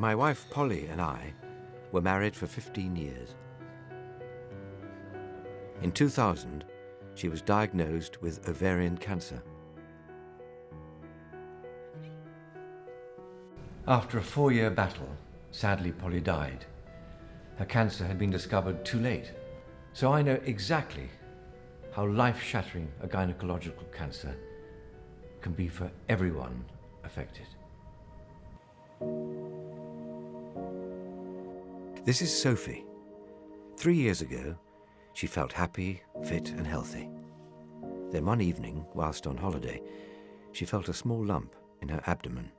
My wife Polly and I were married for 15 years. In 2000, she was diagnosed with ovarian cancer. After a 4-year battle, sadly Polly died. Her cancer had been discovered too late, so I know exactly how life-shattering a gynecological cancer can be for everyone affected. This is Sophie. 3 years ago, she felt happy, fit and healthy. Then one evening, whilst on holiday, she felt a small lump in her abdomen.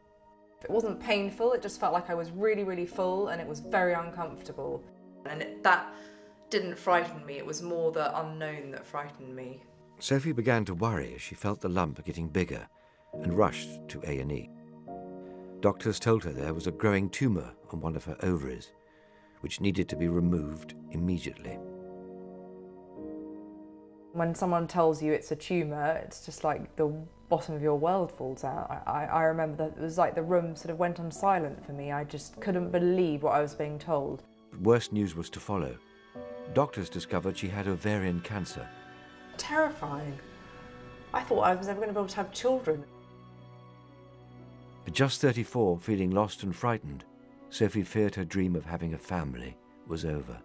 It wasn't painful, it just felt like I was really, really full and it was very uncomfortable. And that didn't frighten me, it was more the unknown that frightened me. Sophie began to worry as she felt the lump getting bigger and rushed to A&E. Doctors told her there was a growing tumour on one of her ovaries, which needed to be removed immediately. When someone tells you it's a tumour, it's just like the bottom of your world falls out. I remember that it was like the room sort of went on silent for me. I just couldn't believe what I was being told. Worse news was to follow. Doctors discovered she had ovarian cancer. Terrifying. I thought I was never going to be able to have children. At just 34, feeling lost and frightened, Sophie feared her dream of having a family was over.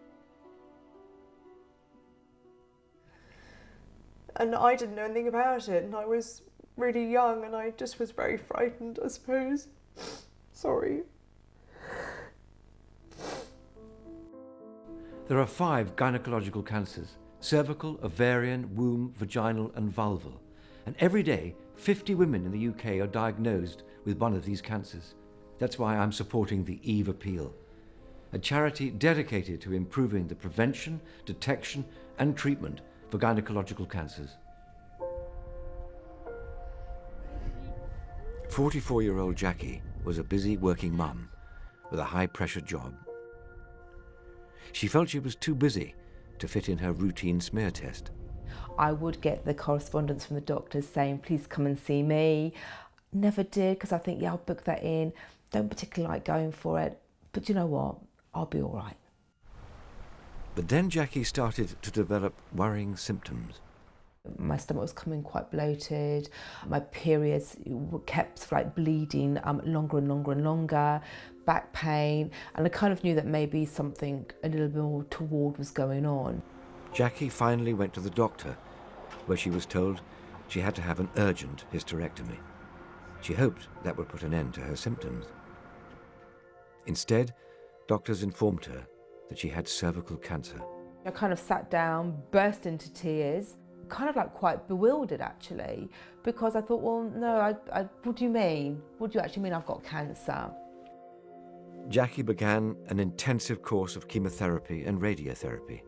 And I didn't know anything about it, and I was really young, and I just was very frightened, I suppose. Sorry. There are 5 gynecological cancers: cervical, ovarian, womb, vaginal and vulval. And every day, 50 women in the UK are diagnosed with one of these cancers. That's why I'm supporting the Eve Appeal, a charity dedicated to improving the prevention, detection and treatment for gynecological cancers. 44-year-old Jackie was a busy working mum with a high-pressure job. She felt she was too busy to fit in her routine smear test. I would get the correspondence from the doctors saying, please come and see me. Never did, because I think, yeah, I'll book that in. Don't particularly like going for it, but you know what? I'll be all right. But then Jackie started to develop worrying symptoms. My stomach was coming quite bloated. My periods kept like bleeding longer and longer and longer. Back pain, and I kind of knew that maybe something a little bit more toward was going on. Jackie finally went to the doctor, where she was told she had to have an urgent hysterectomy. She hoped that would put an end to her symptoms. Instead, doctors informed her that she had cervical cancer. I kind of sat down, burst into tears, kind of like quite bewildered actually, because I thought, well, no, what do you mean? What do you actually mean I've got cancer? Jackie began an intensive course of chemotherapy and radiotherapy,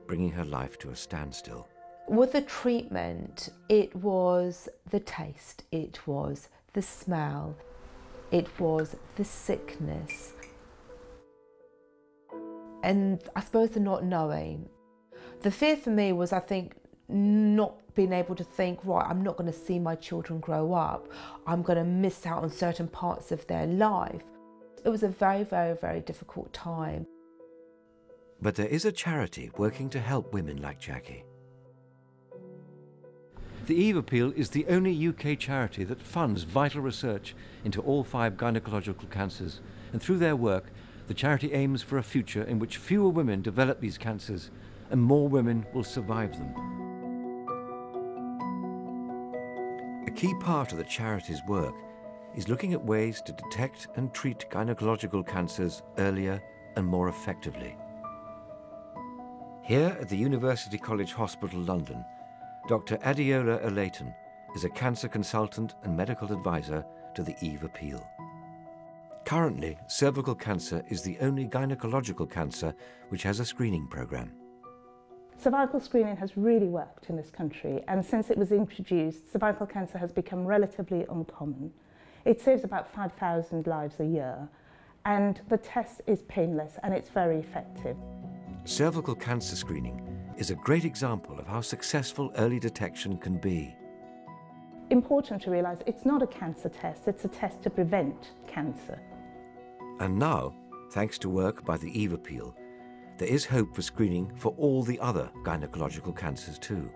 bringing her life to a standstill. With the treatment, it was the taste, it was the smell, it was the sickness, and I suppose the not knowing. The fear for me was, I think, not being able to think, right, I'm not going to see my children grow up. I'm going to miss out on certain parts of their life. It was a very, very, very difficult time. But there is a charity working to help women like Jackie. The Eve Appeal is the only UK charity that funds vital research into all 5 gynecological cancers, and through their work, the charity aims for a future in which fewer women develop these cancers and more women will survive them. A key part of the charity's work is looking at ways to detect and treat gynecological cancers earlier and more effectively. Here at the University College Hospital, London, Dr. Adiola Olayton is a cancer consultant and medical advisor to the Eve Appeal. Currently, cervical cancer is the only gynecological cancer which has a screening program. Cervical screening has really worked in this country, and since it was introduced, cervical cancer has become relatively uncommon. It saves about 5,000 lives a year, and the test is painless and it's very effective. Cervical cancer screening is a great example of how successful early detection can be. Important to realise it's not a cancer test, it's a test to prevent cancer. And now, thanks to work by the Eve Appeal, there is hope for screening for all the other gynecological cancers too.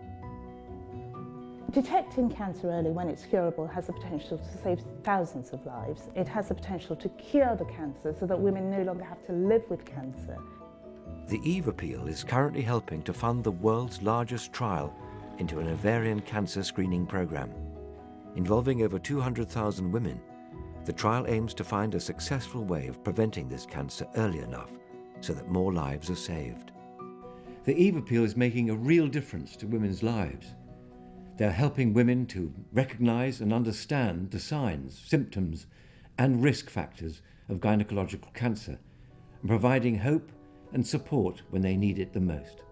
Detecting cancer early when it's curable has the potential to save thousands of lives. It has the potential to cure the cancer so that women no longer have to live with cancer. The Eve Appeal is currently helping to fund the world's largest trial into an ovarian cancer screening program. Involving over 200,000 women, the trial aims to find a successful way of preventing this cancer early enough so that more lives are saved. The Eve Appeal is making a real difference to women's lives. They're helping women to recognize and understand the signs, symptoms, and risk factors of gynecological cancer, and providing hope and support when they need it the most.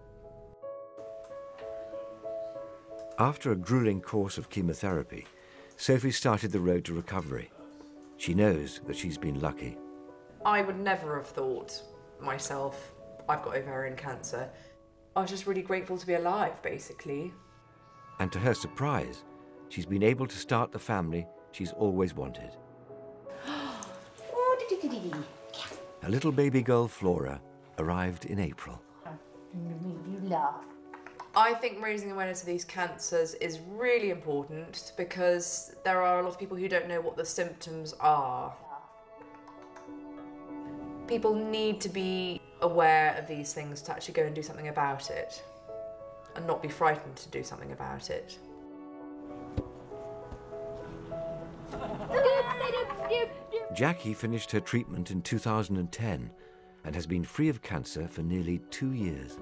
After a grueling course of chemotherapy, Sophie started the road to recovery. She knows that she's been lucky. I would never have thought myself, I've got ovarian cancer. I was just really grateful to be alive, basically. And to her surprise, she's been able to start the family she's always wanted. A little baby girl, Flora, arrived in April. You laugh. I think raising awareness of these cancers is really important because there are a lot of people who don't know what the symptoms are. People need to be aware of these things to actually go and do something about it and not be frightened to do something about it. Jackie finished her treatment in 2010 and has been free of cancer for nearly 2 years.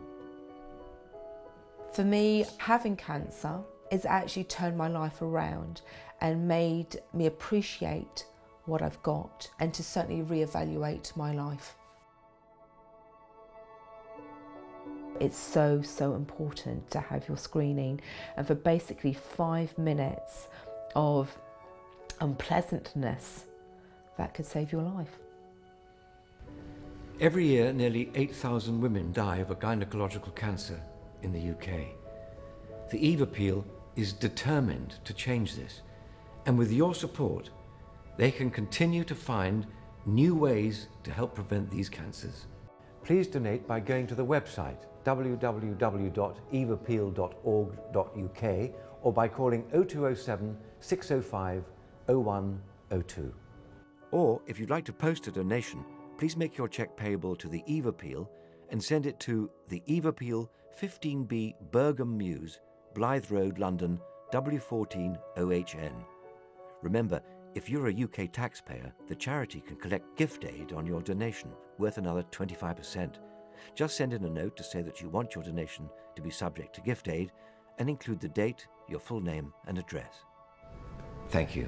For me, having cancer has actually turned my life around and made me appreciate what I've got and to certainly reevaluate my life. It's so, so important to have your screening, and for basically 5 minutes of unpleasantness, that could save your life. Every year, nearly 8,000 women die of a gynecological cancer in the UK. The Eve Appeal is determined to change this, and with your support, they can continue to find new ways to help prevent these cancers. Please donate by going to the website www.eveappeal.org.uk or by calling 0207 605 0102. Or if you'd like to post a donation, please make your cheque payable to the Eve Appeal and send it to the Eve Appeal 15B Burgham Mews, Blythe Road, London, W14 OHN. Remember, if you're a UK taxpayer, the charity can collect gift aid on your donation, worth another 25%. Just send in a note to say that you want your donation to be subject to gift aid and include the date, your full name and address. Thank you.